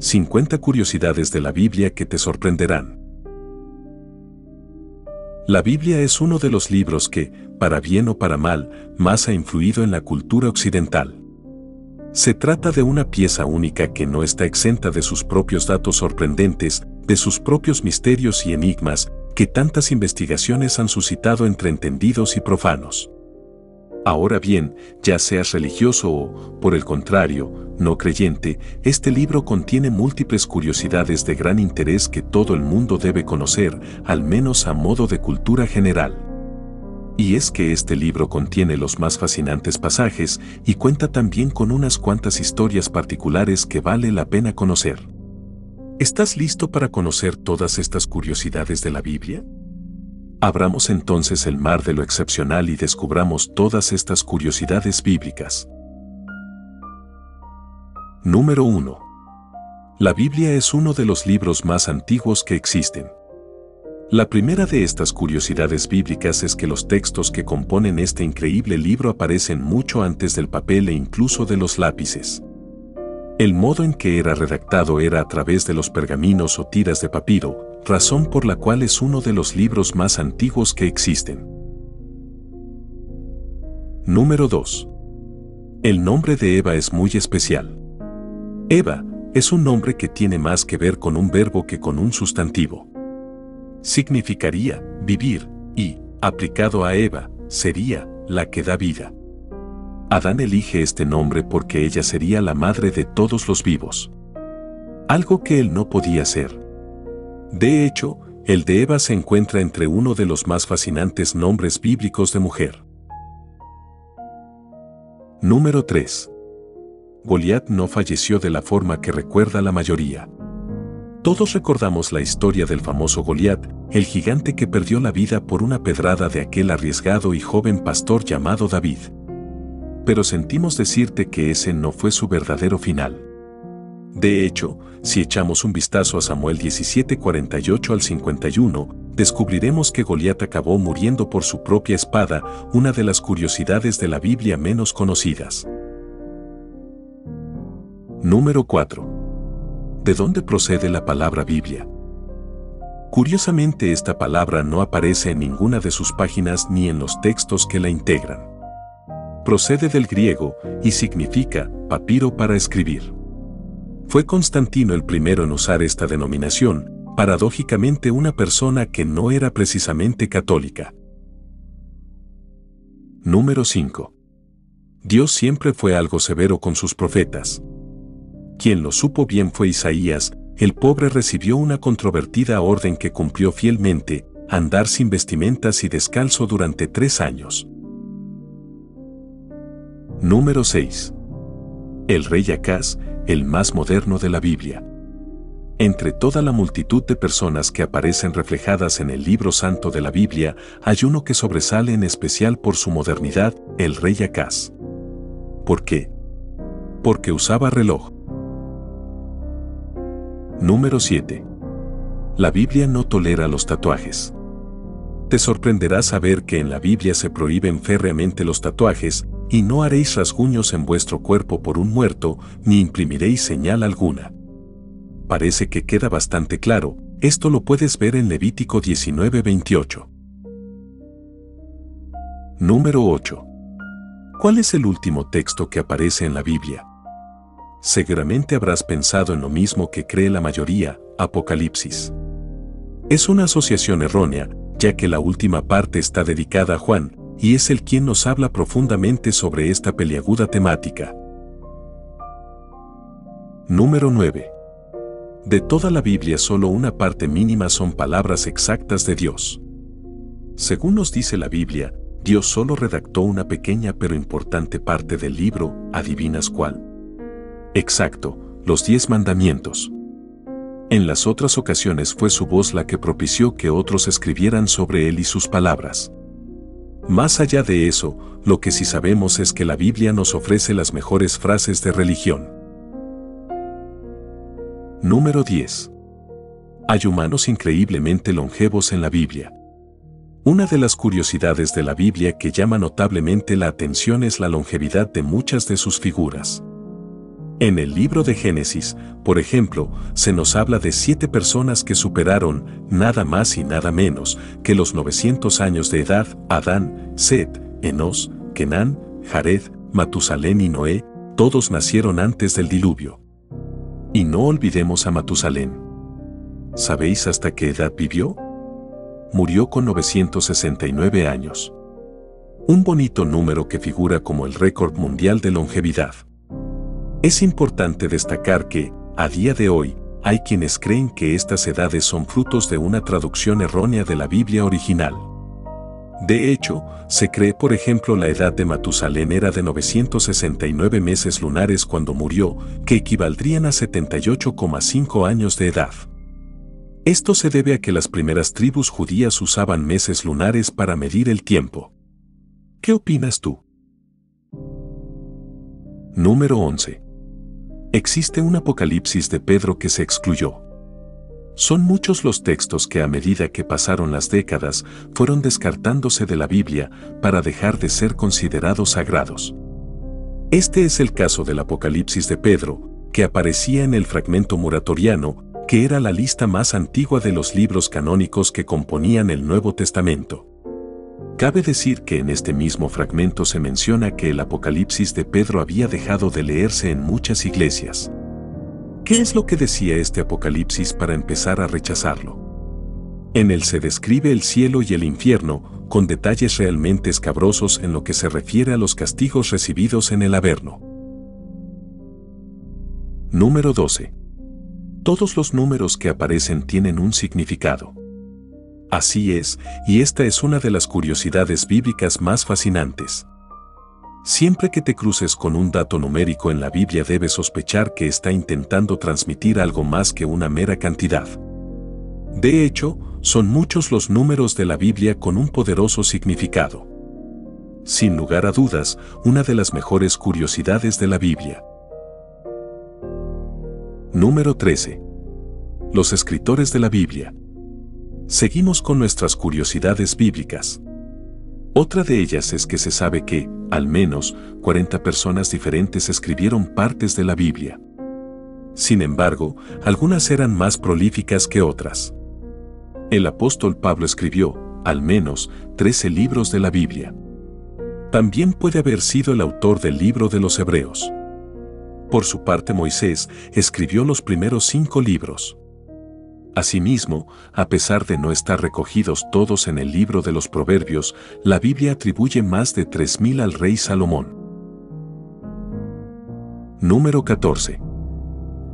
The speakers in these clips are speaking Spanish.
50 curiosidades de la Biblia que te sorprenderán. La Biblia es uno de los libros que, para bien o para mal, más ha influido en la cultura occidental. Se trata de una pieza única que no está exenta de sus propios datos sorprendentes, de sus propios misterios y enigmas, que tantas investigaciones han suscitado entre entendidos y profanos. Ahora bien, ya seas religioso o, por el contrario, no creyente, este libro contiene múltiples curiosidades de gran interés que todo el mundo debe conocer, al menos a modo de cultura general. Y es que este libro contiene los más fascinantes pasajes y cuenta también con unas cuantas historias particulares que vale la pena conocer. ¿Estás listo para conocer todas estas curiosidades de la Biblia? Abramos entonces el mar de lo excepcional y descubramos todas estas curiosidades bíblicas. Número 1. La Biblia es uno de los libros más antiguos que existen. La primera de estas curiosidades bíblicas es que los textos que componen este increíble libro aparecen mucho antes del papel e incluso de los lápices. El modo en que era redactado era a través de los pergaminos o tiras de papiro, razón por la cual es uno de los libros más antiguos que existen. Número 2. El nombre de Eva es muy especial. Eva es un nombre que tiene más que ver con un verbo que con un sustantivo. Significaría vivir y, aplicado a Eva, sería la que da vida. Adán elige este nombre porque ella sería la madre de todos los vivos. Algo que él no podía ser. De hecho, el de Eva se encuentra entre uno de los más fascinantes nombres bíblicos de mujer. Número 3. Goliat no falleció de la forma que recuerda la mayoría. Todos recordamos la historia del famoso Goliat, el gigante que perdió la vida por una pedrada de aquel arriesgado y joven pastor llamado David. Pero sentimos decirte que ese no fue su verdadero final. De hecho, si echamos un vistazo a Samuel 17:48 al 51, descubriremos que Goliat acabó muriendo por su propia espada, una de las curiosidades de la Biblia menos conocidas. Número 4. ¿De dónde procede la palabra Biblia? Curiosamente, esta palabra no aparece en ninguna de sus páginas ni en los textos que la integran. Procede del griego y significa papiro para escribir. Fue Constantino el primero en usar esta denominación, paradójicamente una persona que no era precisamente católica. Número 5. Dios siempre fue algo severo con sus profetas. Quien lo supo bien fue Isaías, el pobre recibió una controvertida orden que cumplió fielmente, andar sin vestimentas y descalzo durante 3 años. Número 6. El rey Acaz, el más moderno de la Biblia. Entre toda la multitud de personas que aparecen reflejadas en el libro santo de la Biblia, hay uno que sobresale en especial por su modernidad, el rey Acaz. ¿Por qué? Porque usaba reloj. Número 7. La Biblia no tolera los tatuajes. Te sorprenderá saber que en la Biblia se prohíben férreamente los tatuajes, y no haréis rasguños en vuestro cuerpo por un muerto, ni imprimiréis señal alguna. Parece que queda bastante claro, esto lo puedes ver en Levítico 19:28. Número 8. ¿Cuál es el último texto que aparece en la Biblia? Seguramente habrás pensado en lo mismo que cree la mayoría, Apocalipsis. Es una asociación errónea, ya que la última parte está dedicada a Juan, y es él quien nos habla profundamente sobre esta peliaguda temática. Número 9. De toda la Biblia solo una parte mínima son palabras exactas de Dios. Según nos dice la Biblia, Dios solo redactó una pequeña pero importante parte del libro, ¿adivinas cuál? Exacto, los 10 mandamientos. En las otras ocasiones fue su voz la que propició que otros escribieran sobre él y sus palabras. Más allá de eso, lo que sí sabemos es que la Biblia nos ofrece las mejores frases de religión. Número 10. Hay humanos increíblemente longevos en la Biblia. Una de las curiosidades de la Biblia que llama notablemente la atención es la longevidad de muchas de sus figuras. En el libro de Génesis, por ejemplo, se nos habla de 7 personas que superaron, nada más y nada menos, que los 900 años de edad: Adán, Set, Enos, Kenán, Jared, Matusalén y Noé. Todos nacieron antes del diluvio. Y no olvidemos a Matusalén. ¿Sabéis hasta qué edad vivió? Murió con 969 años. Un bonito número que figura como el récord mundial de longevidad. Es importante destacar que, a día de hoy, hay quienes creen que estas edades son frutos de una traducción errónea de la Biblia original. De hecho, se cree, por ejemplo, la edad de Matusalén era de 969 meses lunares cuando murió, que equivaldrían a 78,5 años de edad. Esto se debe a que las primeras tribus judías usaban meses lunares para medir el tiempo. ¿Qué opinas tú? Número 11. Existe un Apocalipsis de Pedro que se excluyó. Son muchos los textos que a medida que pasaron las décadas fueron descartándose de la Biblia para dejar de ser considerados sagrados. Este es el caso del Apocalipsis de Pedro, que aparecía en el fragmento muratoriano, que era la lista más antigua de los libros canónicos que componían el Nuevo Testamento. Cabe decir que en este mismo fragmento se menciona que el Apocalipsis de Pedro había dejado de leerse en muchas iglesias. ¿Qué es lo que decía este Apocalipsis para empezar a rechazarlo? En él se describe el cielo y el infierno, con detalles realmente escabrosos en lo que se refiere a los castigos recibidos en el Averno. Número 12. Todos los números que aparecen tienen un significado. Así es, y esta es una de las curiosidades bíblicas más fascinantes. Siempre que te cruces con un dato numérico en la Biblia debes sospechar que está intentando transmitir algo más que una mera cantidad. De hecho, son muchos los números de la Biblia con un poderoso significado. Sin lugar a dudas, una de las mejores curiosidades de la Biblia. Número 13. Los escritores de la Biblia. Seguimos con nuestras curiosidades bíblicas. Otra de ellas es que se sabe que, al menos, 40 personas diferentes escribieron partes de la Biblia. Sin embargo, algunas eran más prolíficas que otras. El apóstol Pablo escribió, al menos, 13 libros de la Biblia. También puede haber sido el autor del libro de los Hebreos. Por su parte, Moisés escribió los primeros 5 libros. Asimismo, a pesar de no estar recogidos todos en el libro de los Proverbios, la Biblia atribuye más de 3.000 al rey Salomón. Número 14.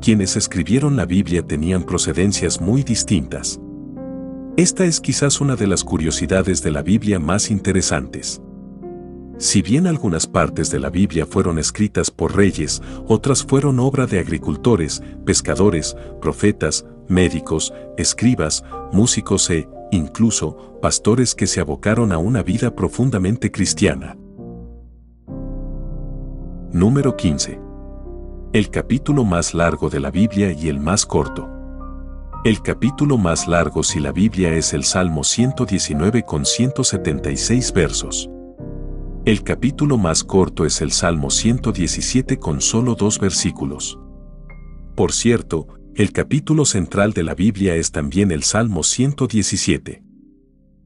Quienes escribieron la Biblia tenían procedencias muy distintas. Esta es quizás una de las curiosidades de la Biblia más interesantes. Si bien algunas partes de la Biblia fueron escritas por reyes, otras fueron obra de agricultores, pescadores, profetas, médicos, escribas, músicos e, incluso, pastores que se abocaron a una vida profundamente cristiana. Número 15. El capítulo más largo de la Biblia y el más corto. El capítulo más largo si la Biblia es el Salmo 119 con 176 versos. El capítulo más corto es el Salmo 117 con solo 2 versículos. Por cierto, el capítulo central de la Biblia es también el Salmo 117.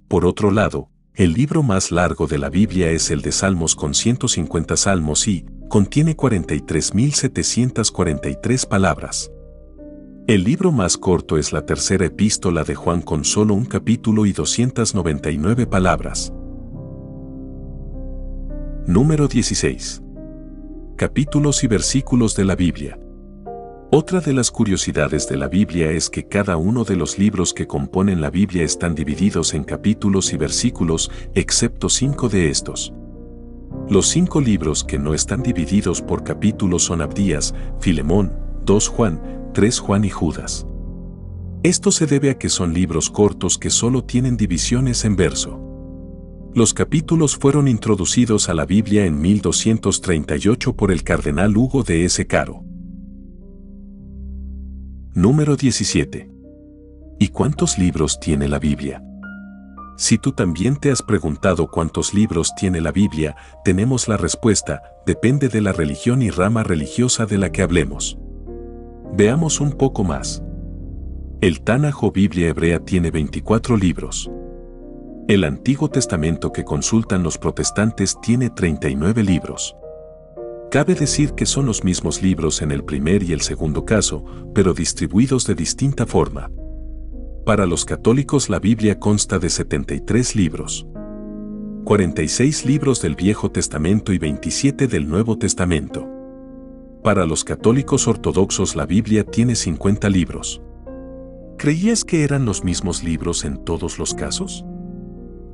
Por otro lado, el libro más largo de la Biblia es el de Salmos con 150 salmos y contiene 43.743 palabras. El libro más corto es la tercera epístola de Juan con solo un capítulo y 299 palabras. Número 16. Capítulos y versículos de la Biblia. Otra de las curiosidades de la Biblia es que cada uno de los libros que componen la Biblia están divididos en capítulos y versículos, excepto 5 de estos. Los 5 libros que no están divididos por capítulos son Abdías, Filemón, 2 Juan, 3 Juan y Judas. Esto se debe a que son libros cortos que solo tienen divisiones en verso. Los capítulos fueron introducidos a la Biblia en 1238 por el cardenal Hugo de S. Caro. Número 17. ¿Y cuántos libros tiene la Biblia? Si tú también te has preguntado cuántos libros tiene la Biblia, tenemos la respuesta: depende de la religión y rama religiosa de la que hablemos. Veamos un poco más. El Tanaj o Biblia hebrea tiene 24 libros. El Antiguo Testamento que consultan los protestantes tiene 39 libros. Cabe decir que son los mismos libros en el primer y el segundo caso, pero distribuidos de distinta forma. Para los católicos la Biblia consta de 73 libros. 46 libros del Viejo Testamento y 27 del Nuevo Testamento. Para los católicos ortodoxos la Biblia tiene 50 libros. ¿Creías que eran los mismos libros en todos los casos?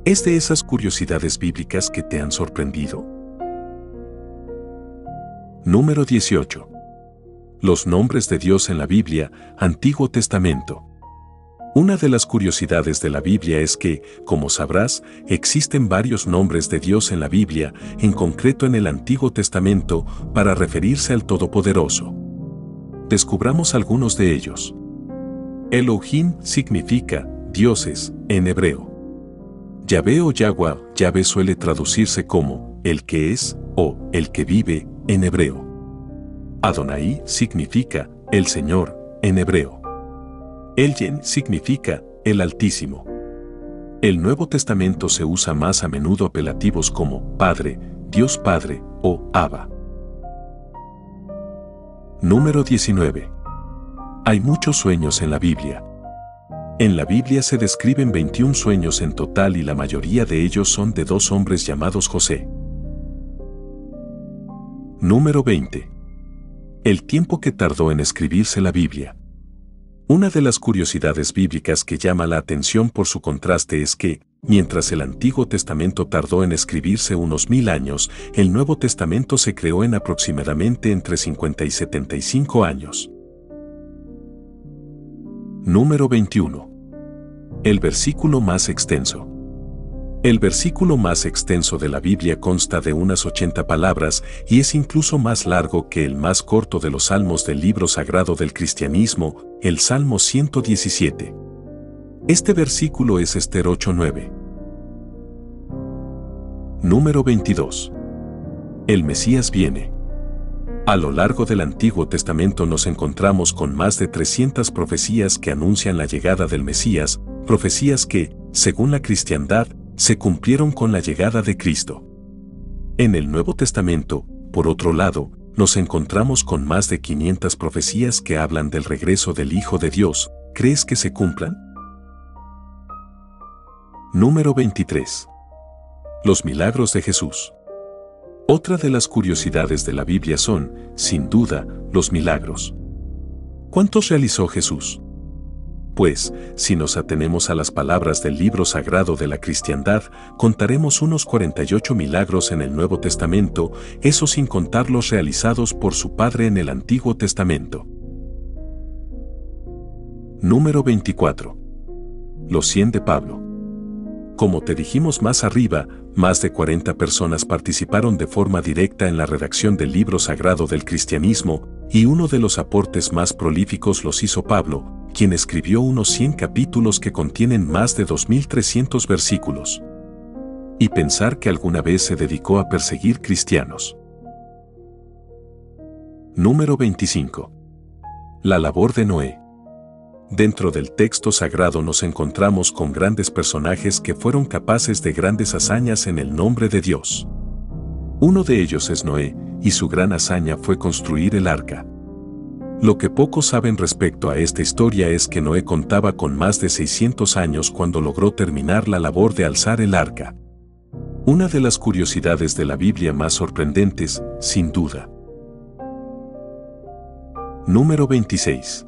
¿Es de esas curiosidades bíblicas que te han sorprendido? Número 18. Los nombres de Dios en la Biblia, Antiguo Testamento. Una de las curiosidades de la Biblia es que, como sabrás, existen varios nombres de Dios en la Biblia, en concreto en el Antiguo Testamento, para referirse al Todopoderoso. Descubramos algunos de ellos. Elohim significa dioses en hebreo. Yahvé o Yahweh, Yahvé suele traducirse como el que es o el que vive en hebreo. Adonai significa el Señor en hebreo. Elyen significa el Altísimo. El Nuevo Testamento se usa más a menudo apelativos como Padre, Dios Padre o Abba. Número 19. Hay muchos sueños en la Biblia. En la Biblia se describen 21 sueños en total y la mayoría de ellos son de dos hombres llamados José. Número 20. El tiempo que tardó en escribirse la Biblia. Una de las curiosidades bíblicas que llama la atención por su contraste es que, mientras el Antiguo Testamento tardó en escribirse unos 1000 años, el Nuevo Testamento se creó en aproximadamente entre 50 y 75 años. Número 21. El versículo más extenso. El versículo más extenso de la Biblia consta de unas 80 palabras y es incluso más largo que el más corto de los salmos del libro sagrado del cristianismo, el Salmo 117. Este versículo es Esther 8:9. Número 22. El Mesías viene. A lo largo del Antiguo Testamento nos encontramos con más de 300 profecías que anuncian la llegada del Mesías, profecías que, según la cristiandad, se cumplieron con la llegada de Cristo. En el Nuevo Testamento, por otro lado, nos encontramos con más de 500 profecías que hablan del regreso del Hijo de Dios. ¿Crees que se cumplan? Número 23. Los milagros de Jesús. Otra de las curiosidades de la Biblia son, sin duda, los milagros. ¿Cuántos realizó Jesús? Pues, si nos atenemos a las palabras del libro sagrado de la cristiandad, contaremos unos 48 milagros en el Nuevo Testamento, eso sin contar los realizados por su Padre en el Antiguo Testamento. Número 24. Los 100 de Pablo. Como te dijimos más arriba, más de 40 personas participaron de forma directa en la redacción del libro sagrado del cristianismo, y uno de los aportes más prolíficos los hizo Pablo, quien escribió unos 100 capítulos que contienen más de 2300 versículos. Y pensar que alguna vez se dedicó a perseguir cristianos. Número 25. La labor de Noé. Dentro del texto sagrado nos encontramos con grandes personajes que fueron capaces de grandes hazañas en el nombre de Dios. Uno de ellos es Noé, y su gran hazaña fue construir el arca. Lo que pocos saben respecto a esta historia es que Noé contaba con más de 600 años cuando logró terminar la labor de alzar el arca. Una de las curiosidades de la Biblia más sorprendentes, sin duda. Número 26.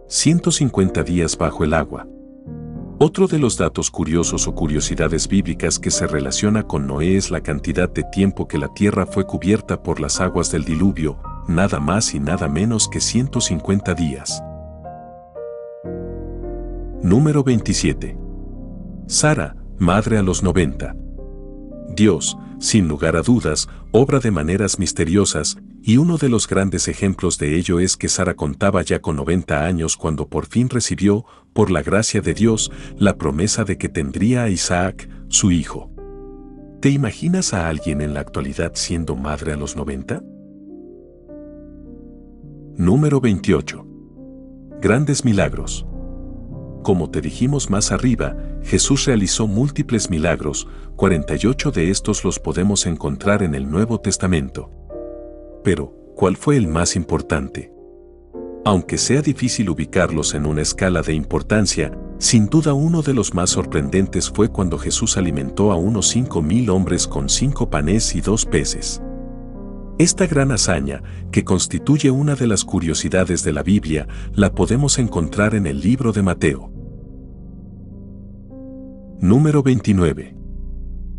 150 días bajo el agua. Otro de los datos curiosos o curiosidades bíblicas que se relaciona con Noé es la cantidad de tiempo que la tierra fue cubierta por las aguas del diluvio, nada más y nada menos que 150 días. Número 27. Sara, madre a los 90. Dios, sin lugar a dudas, obra de maneras misteriosas, y uno de los grandes ejemplos de ello es que Sara contaba ya con 90 años cuando por fin recibió, por la gracia de Dios, la promesa de que tendría a Isaac, su hijo. ¿Te imaginas a alguien en la actualidad siendo madre a los 90? Número 28. Grandes milagros. Como te dijimos más arriba, Jesús realizó múltiples milagros, 48 de estos los podemos encontrar en el Nuevo Testamento. Pero, ¿cuál fue el más importante? Aunque sea difícil ubicarlos en una escala de importancia, sin duda uno de los más sorprendentes fue cuando Jesús alimentó a unos 5,000 hombres con 5 panes y 2 peces. Esta gran hazaña, que constituye una de las curiosidades de la Biblia, la podemos encontrar en el libro de Mateo. Número 29.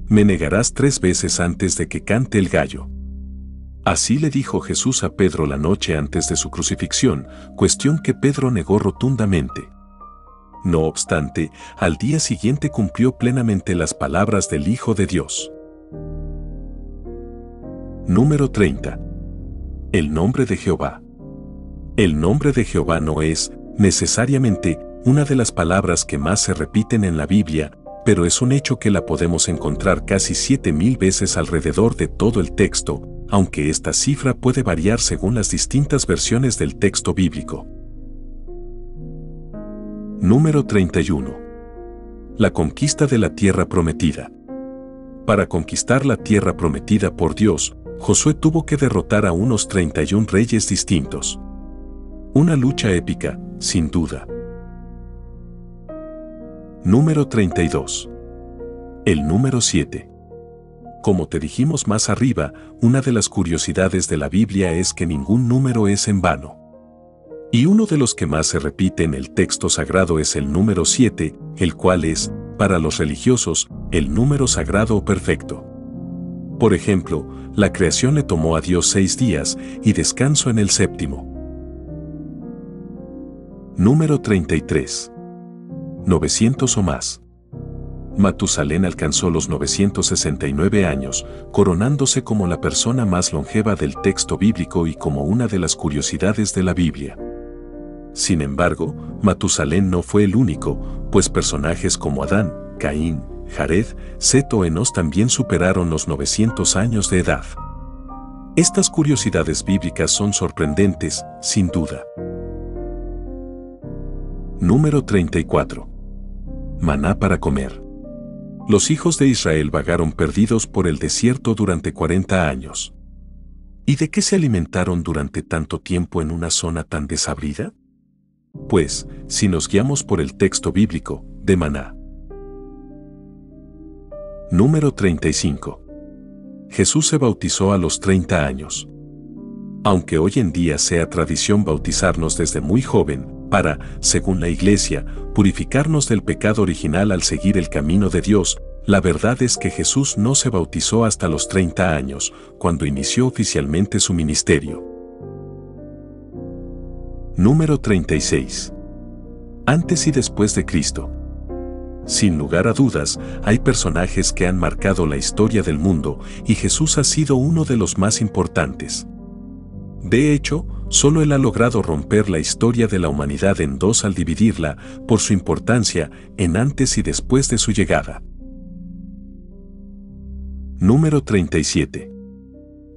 Me negarás 3 veces antes de que cante el gallo. Así le dijo Jesús a Pedro la noche antes de su crucifixión, cuestión que Pedro negó rotundamente. No obstante, al día siguiente cumplió plenamente las palabras del Hijo de Dios. Número 30. El nombre de Jehová. El nombre de Jehová no es, necesariamente, una de las palabras que más se repiten en la Biblia, pero es un hecho que la podemos encontrar casi 7,000 veces alrededor de todo el texto, aunque esta cifra puede variar según las distintas versiones del texto bíblico. Número 31. La conquista de la tierra prometida. Para conquistar la tierra prometida por Dios, Josué tuvo que derrotar a unos 31 reyes distintos. Una lucha épica, sin duda. Número 32. El número 7. Como te dijimos más arriba, una de las curiosidades de la Biblia es que ningún número es en vano. Y uno de los que más se repite en el texto sagrado es el número 7, el cual es, para los religiosos, el número sagrado o perfecto. Por ejemplo, la creación le tomó a Dios 6 días y descanso en el séptimo. Número 33. 900 o más. Matusalén alcanzó los 969 años, coronándose como la persona más longeva del texto bíblico y como una de las curiosidades de la Biblia. Sin embargo, Matusalén no fue el único, pues personajes como Adán, Caín, Jared, Set o Enos también superaron los 900 años de edad. Estas curiosidades bíblicas son sorprendentes, sin duda. Número 34. Maná para comer. Los hijos de Israel vagaron perdidos por el desierto durante 40 años. ¿Y de qué se alimentaron durante tanto tiempo en una zona tan desabrida? Pues, si nos guiamos por el texto bíblico, de maná. Número 35. Jesús se bautizó a los 30 años. Aunque hoy en día sea tradición bautizarnos desde muy joven, para, según la Iglesia, purificarnos del pecado original al seguir el camino de Dios, la verdad es que Jesús no se bautizó hasta los 30 años, cuando inició oficialmente su ministerio. Número 36. Antes y después de Cristo. Sin lugar a dudas, hay personajes que han marcado la historia del mundo y Jesús ha sido uno de los más importantes. De hecho, solo Él ha logrado romper la historia de la humanidad en dos al dividirla, por su importancia, en antes y después de su llegada. Número 37.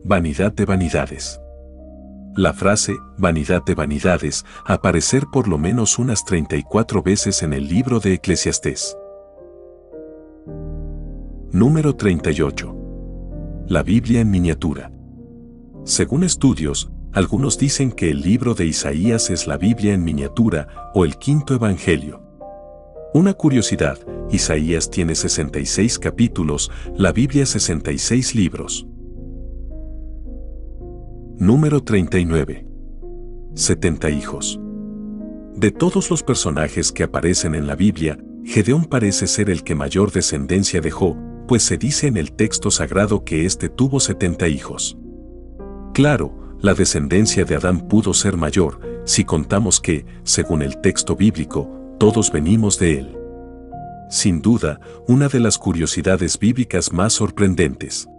Vanidad de vanidades. La frase, vanidad de vanidades, aparecer por lo menos unas 34 veces en el libro de Eclesiastés. Número 38. La Biblia en miniatura. Según estudios, algunos dicen que el libro de Isaías es la Biblia en miniatura o el quinto evangelio. Una curiosidad, Isaías tiene 66 capítulos, la Biblia 66 libros. Número 39. 70 hijos. De todos los personajes que aparecen en la Biblia, Gedeón parece ser el que mayor descendencia dejó, pues se dice en el texto sagrado que éste tuvo 70 hijos. Claro, la descendencia de Adán pudo ser mayor, si contamos que, según el texto bíblico, todos venimos de él. Sin duda, una de las curiosidades bíblicas más sorprendentes.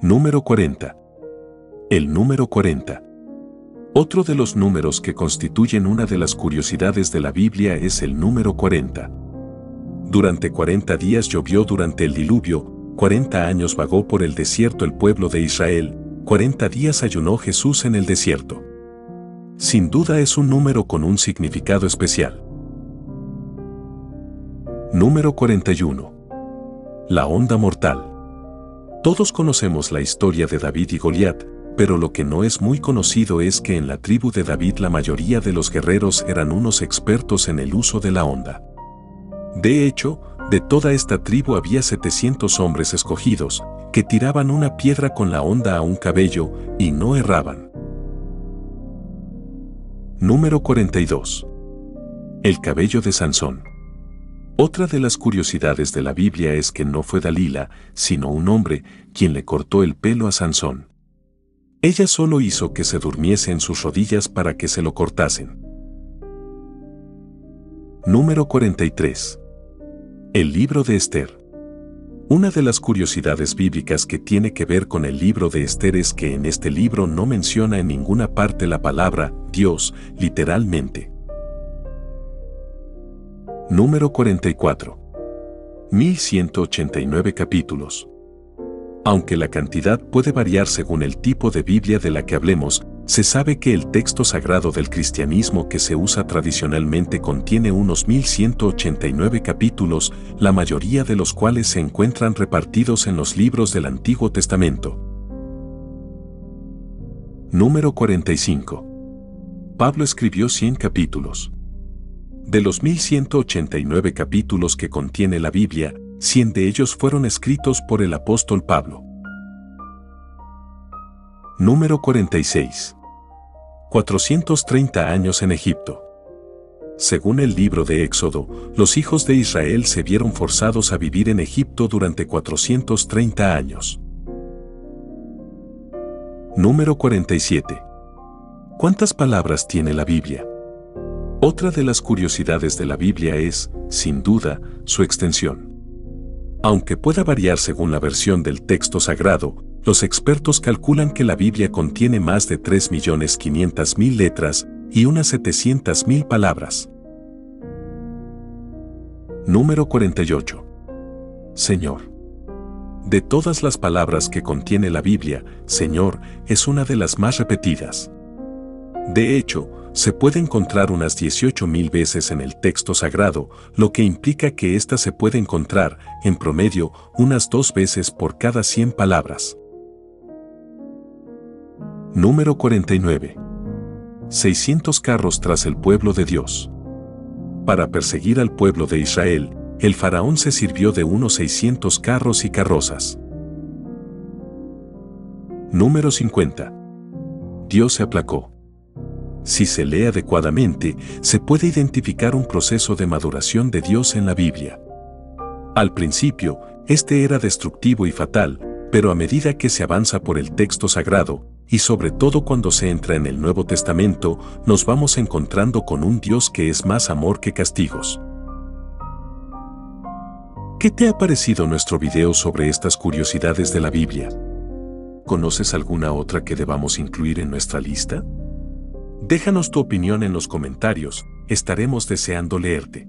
Número 40. El número 40. Otro de los números que constituyen una de las curiosidades de la Biblia es el número 40. Durante 40 días llovió durante el diluvio, 40 años vagó por el desierto el pueblo de Israel, 40 días ayunó Jesús en el desierto. Sin duda es un número con un significado especial. Número 41. La onda mortal. Todos conocemos la historia de David y Goliat, pero lo que no es muy conocido es que en la tribu de David la mayoría de los guerreros eran unos expertos en el uso de la onda. De hecho, de toda esta tribu había 700 hombres escogidos, que tiraban una piedra con la onda a un cabello y no erraban. Número 42. El cabello de Sansón. Otra de las curiosidades de la Biblia es que no fue Dalila, sino un hombre, quien le cortó el pelo a Sansón. Ella solo hizo que se durmiese en sus rodillas para que se lo cortasen. Número 43. El libro de Esther. Una de las curiosidades bíblicas que tiene que ver con el libro de Esther es que en este libro no menciona en ninguna parte la palabra Dios, literalmente. Número 44. 1189 capítulos. Aunque la cantidad puede variar según el tipo de Biblia de la que hablemos, se sabe que el texto sagrado del cristianismo que se usa tradicionalmente contiene unos 1189 capítulos, la mayoría de los cuales se encuentran repartidos en los libros del Antiguo Testamento. Número 45. Pablo escribió 100 capítulos. De los 1189 capítulos que contiene la Biblia, 100 de ellos fueron escritos por el apóstol Pablo. Número 46. 430 años en Egipto. Según el libro de Éxodo, los hijos de Israel se vieron forzados a vivir en Egipto durante 430 años. Número 47. ¿Cuántas palabras tiene la Biblia? Otra de las curiosidades de la Biblia es, sin duda, su extensión. Aunque pueda variar según la versión del texto sagrado, los expertos calculan que la Biblia contiene más de 3.500.000 letras y unas 700.000 palabras. Número 48. Señor. De todas las palabras que contiene la Biblia, Señor es una de las más repetidas. De hecho, se puede encontrar unas 18.000 veces en el texto sagrado, lo que implica que ésta se puede encontrar, en promedio, unas 2 veces por cada 100 palabras. Número 49. 600 carros tras el pueblo de Dios. Para perseguir al pueblo de Israel, el faraón se sirvió de unos 600 carros y carrozas. Número 50. Dios se aplacó. Si se lee adecuadamente, se puede identificar un proceso de maduración de Dios en la Biblia. Al principio, este era destructivo y fatal, pero a medida que se avanza por el texto sagrado, y sobre todo cuando se entra en el Nuevo Testamento, nos vamos encontrando con un Dios que es más amor que castigos. ¿Qué te ha parecido nuestro video sobre estas curiosidades de la Biblia? ¿Conoces alguna otra que debamos incluir en nuestra lista? Déjanos tu opinión en los comentarios, estaremos deseando leerte.